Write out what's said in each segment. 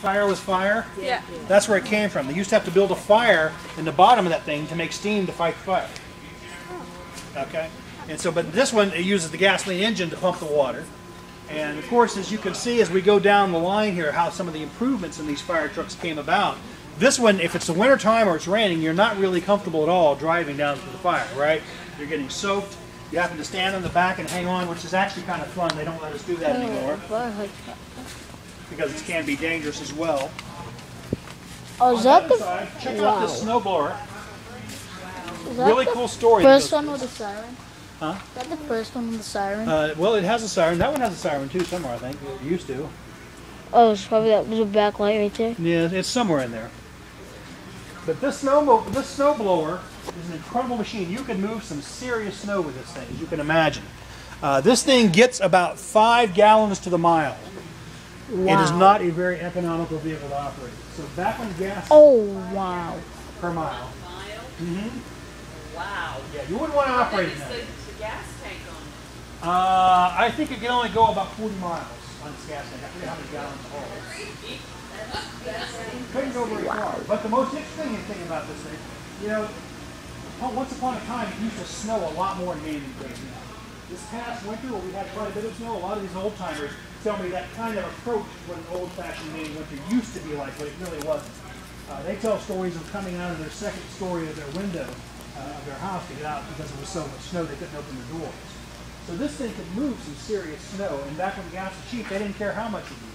Fire was fire? Yeah. That's where it came from. They used to have to build a fire in the bottom of that thing to make steam to fight the fire. Okay? And so, but this one, it uses the gasoline engine to pump the water. And of course, as you can see as we go down the line here, how some of the improvements in these fire trucks came about. This one, if it's the winter time or it's raining, you're not really comfortable at all driving down to the fire, right? You're getting soaked. You happen to stand on the back and hang on, which is actually kind of fun. They don't let us do that anymore because it can be dangerous as well. Oh, is that the Check out this snowblower. is that Really the cool story. first one with the siren? Huh? Is that the first one with the siren? Well, it has a siren. That one has a siren too somewhere, I think. It used to. Oh, it's probably that little backlight right there. Yeah, it's somewhere in there. But this snowblower is an incredible machine. You can move some serious snow with this thing, as you can imagine. This thing gets about 5 gallons to the mile. Wow. It is not a very economical vehicle to operate. So back when gas Oh, wow. per mile. Wow. Yeah, you wouldn't want to operate in that. The gas tank on it? I think it can only go about 40 miles on its gas tank. I forget how many gallons it holds. Couldn't go very far. But the most interesting thing about this thing, you know, once upon a time it used to snow a lot more in Maine than it does now. This past winter, where we had quite a bit of snow, a lot of these old timers tell me that kind of approach what an old-fashioned Maine winter used to be like, but it really wasn't. They tell stories of coming out of their second story of their window of their house to get out because there was so much snow they couldn't open the doors. So this thing could move some serious snow, and back when gas was cheap, they didn't care how much it used.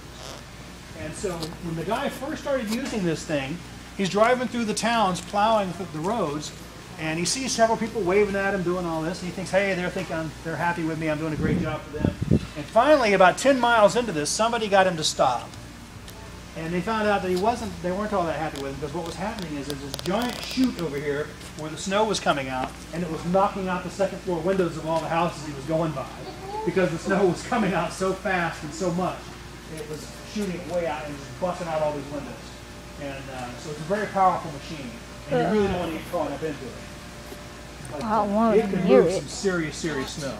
And so when the guy first started using this thing, he's driving through the towns, plowing the roads, and he sees several people waving at him, doing all this, and he thinks, hey, they're happy with me, I'm doing a great job for them. And finally, about 10 miles into this, somebody got him to stop. And they found out that they weren't all that happy with him, because what was happening is there's this giant chute over here where the snow was coming out, and it was knocking out the second floor windows of all the houses he was going by, because the snow was coming out so fast and so much. It was shooting it way out and just busting out all these windows. And so it's a very powerful machine, and you really don't want to get caught up into it. But, I want it to can hear move it. some serious snow.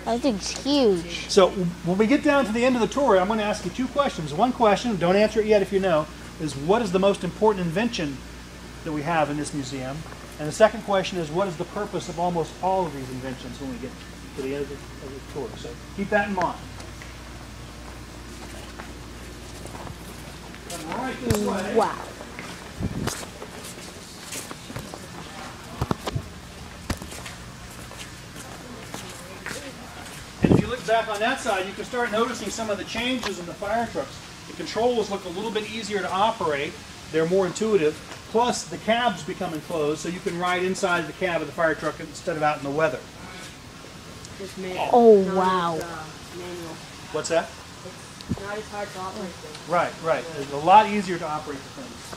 That thing's huge. So when we get down to the end of the tour, I'm going to ask you 2 questions. One question, don't answer it yet if you know, is what is the most important invention that we have in this museum? And the second question is what is the purpose of almost all of these inventions when we get to the end of the tour? So keep that in mind. Come right this way. Wow. And if you look back on that side, you can start noticing some of the changes in the fire trucks. The controls look a little bit easier to operate. They're more intuitive. Plus, the cab's become enclosed, so you can ride inside the cab of the fire truck instead of out in the weather. It's manual. Oh, wow. Manual. What's that? It's not as hard to operate though. Right. It's a lot easier to operate the things.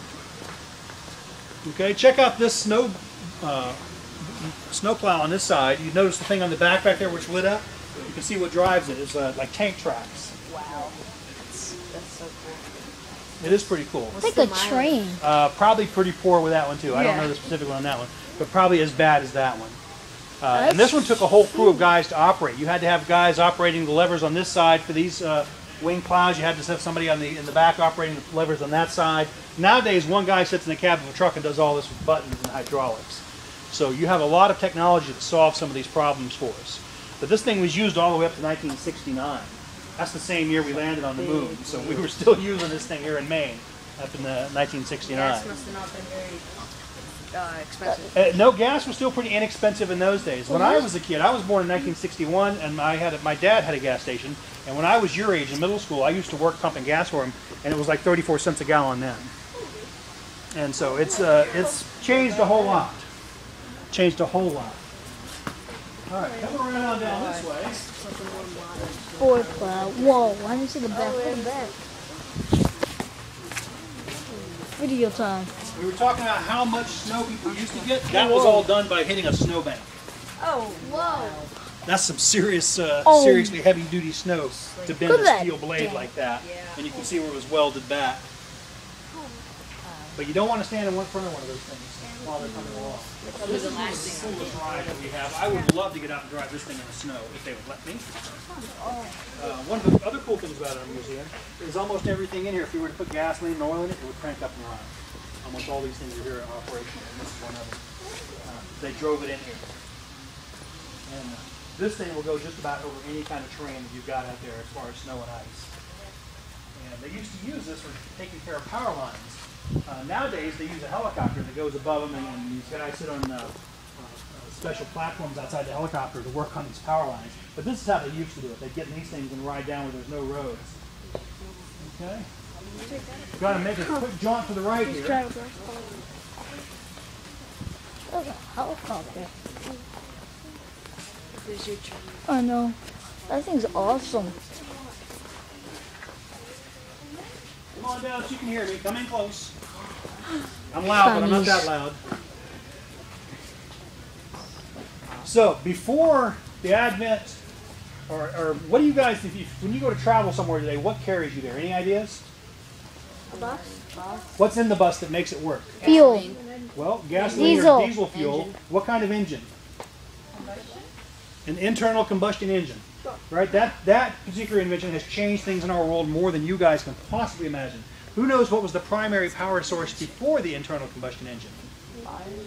Okay, check out this snow plow on this side. You notice the thing on the back there which lit up? You can see what drives it. It's like tank tracks. Wow. That's so cool. It is pretty cool. It's like a train. Probably pretty poor with that one too. I don't know the specific one on that one, but probably as bad as that one. And this one took a whole crew of guys to operate. You had to have guys operating the levers on this side for these wing plows. You had to have somebody in the back operating the levers on that side. Nowadays, one guy sits in the cab of a truck and does all this with buttons and hydraulics. So you have a lot of technology to solve some of these problems for us. But this thing was used all the way up to 1969. That's the same year we landed on the moon. So we were still using this thing here in Maine up in 1969. Gas must have not been very expensive. No, gas was still pretty inexpensive in those days. When I was a kid, I was born in 1961, and my dad had a gas station. And when I was your age in middle school, I used to work pumping gas for him, and it was like 34 cents a gallon then. And so it's changed a whole lot. Changed a whole lot. All right, coming around down this way. Ford plow. Whoa, I didn't see the back. Look at that. Video time. We were talking about how much snow people used to get. That was all done by hitting a snowbank. Oh, whoa. That's some serious, seriously heavy-duty snow to bend Look a at steel that. blade like that. Yeah. And you can see where it was welded back. But you don't want to stand in front of one of those things while they're coming along. So this is the simplest ride that we have. I would love to get out and drive this thing in the snow if they would let me. One of the other cool things about our museum is almost everything in here, if we were to put gasoline and oil in it, it would crank up and run. Almost all these things are here are operational, and this is one of them. They drove it in here. And this thing will go just about over any kind of terrain that you've got out there as far as snow and ice. And they used to use this for taking care of power lines. Nowadays, they use a helicopter that goes above them, and these guys sit on special platforms outside the helicopter to work on these power lines. But this is how they used to do it. They'd get in these things and ride down where there's no roads. Okay? Got to make a quick jaunt to the right here. There's a helicopter. There's your tree. I know. That thing's awesome. Come on down so you can hear me. Come in close. I'm loud, but I'm not that loud. So, before the advent, or what do you guys, when you go to travel somewhere today, what carries you there? Any ideas? A bus? What's in the bus that makes it work? Fuel. Well, gasoline Diesel. or diesel fuel. Engine. What kind of engine? An internal combustion engine. Right? That particular invention has changed things in our world more than you guys can possibly imagine. Who knows what was the primary power source before the internal combustion engine?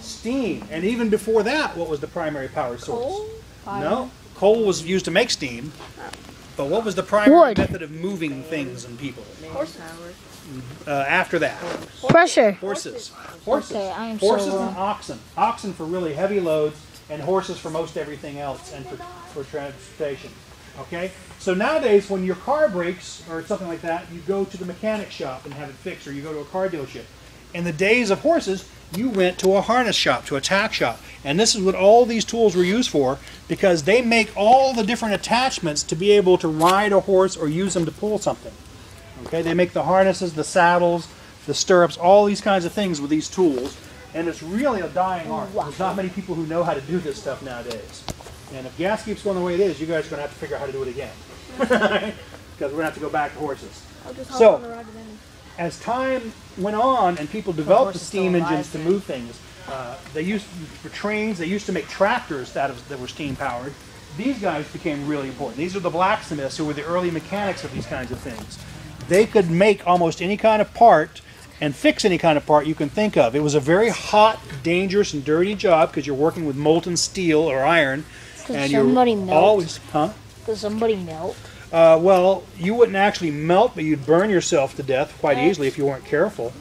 Steam. And even before that, what was the primary power source? Coal? No. Coal was used to make steam. But what was the primary Wood. method of moving things and people? Horsepower. After that? Pressure. Horses. Horses. Okay, I am so Horses wrong. and oxen. Oxen for really heavy loads, and horses for most everything else, and for transportation. Okay? So nowadays, when your car breaks or something like that, you go to the mechanic shop and have it fixed, or you go to a car dealership. In the days of horses, you went to a harness shop, to a tack shop. And this is what all these tools were used for, because they make all the different attachments to be able to ride a horse or use them to pull something. Okay? They make the harnesses, the saddles, the stirrups, all these kinds of things with these tools. And it's really a dying art. There's not many people who know how to do this stuff nowadays. And if gas keeps going the way it is, you guys are going to have to figure out how to do it again. Because we're going to have to go back to horses. So, as time went on and people developed the steam engines to move things, they used for trains, they used to make tractors that were steam powered. These guys became really important. These are the blacksmiths who were the early mechanics of these kinds of things. They could make almost any kind of part and fix any kind of part you can think of. It was a very hot, dangerous, and dirty job because you're working with molten steel or iron. Could somebody melt? Always, huh? Could somebody melt? Well, you wouldn't actually melt, but you'd burn yourself to death quite easily if you weren't careful.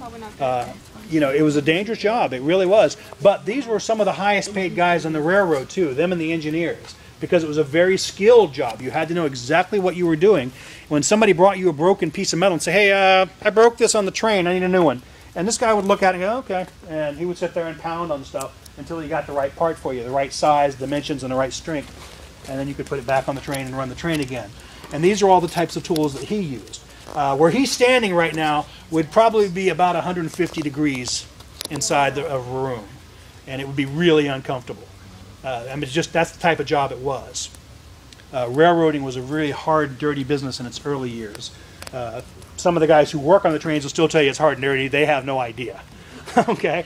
You know, it was a dangerous job. It really was. But these were some of the highest paid guys on the railroad, too, them and the engineers, because it was a very skilled job. You had to know exactly what you were doing. When somebody brought you a broken piece of metal and say, hey, I broke this on the train, I need a new one. And this guy would look at it and go, okay. And he would sit there and pound on stuff until he got the right part for you, the right size, dimensions, and the right strength. And then you could put it back on the train and run the train again. And these are all the types of tools that he used. Where he's standing right now would probably be about 150 degrees inside of a room. And it would be really uncomfortable. I mean, that's the type of job it was. Railroading was a really hard, dirty business in its early years. Some of the guys who work on the trains will still tell you it's hard and dirty. They have no idea. Okay?